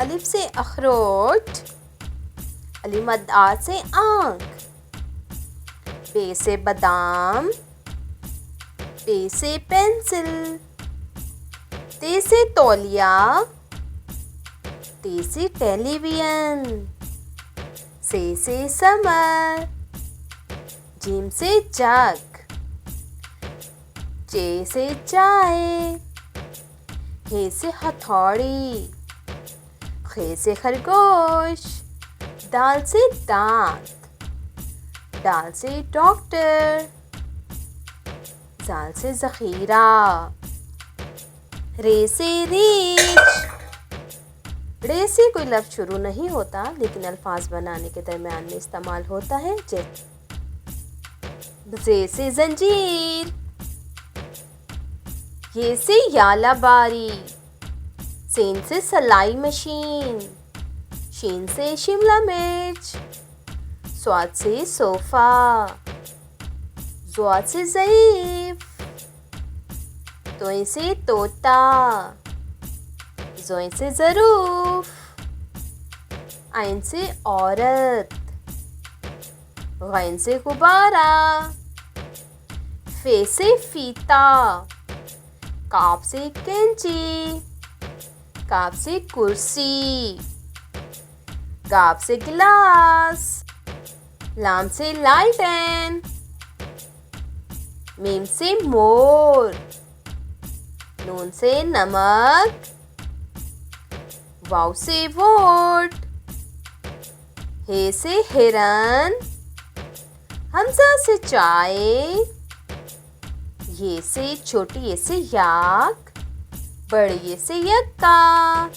अलिफ से अखरोट, अली मद आ से आँख, बे से बादाम, पे से पेंसिल, ते से तौलिया, टे से टेलीविजन, से समर, जीम से जग, चे से चाय, हे से हथौड़ी, खे से खरगोश, दाल से दांत, डाल से डॉक्टर, जाल से ज़ख़ीरा, रे से रीछ। रे से कोई लफ्ज़ शुरू नहीं होता लेकिन अल्फाज बनाने के दरमियान में इस्तेमाल होता है। जे से जंजीर, ये से याला बारी, सेन से सलाई मशीन, शीन से शिमला मिर्च, स्वाद से सोफ़ा, ज़ुआद से ज़ईफ़, तोय से तोता, ज़ोय से ज़रूफ, आइन से औरत, गैन से गुब्बारा, फे से फीता, काफ से कैंची, काफ से कुर्सी, गाफ से गिलास, लाम से लालटेन, मीम से मोर, नून से नमक, वाव से वोट, हे से हिरन, हमजा से चाय, ये से छोटी ये से याक, बड़ी ये से यक्का।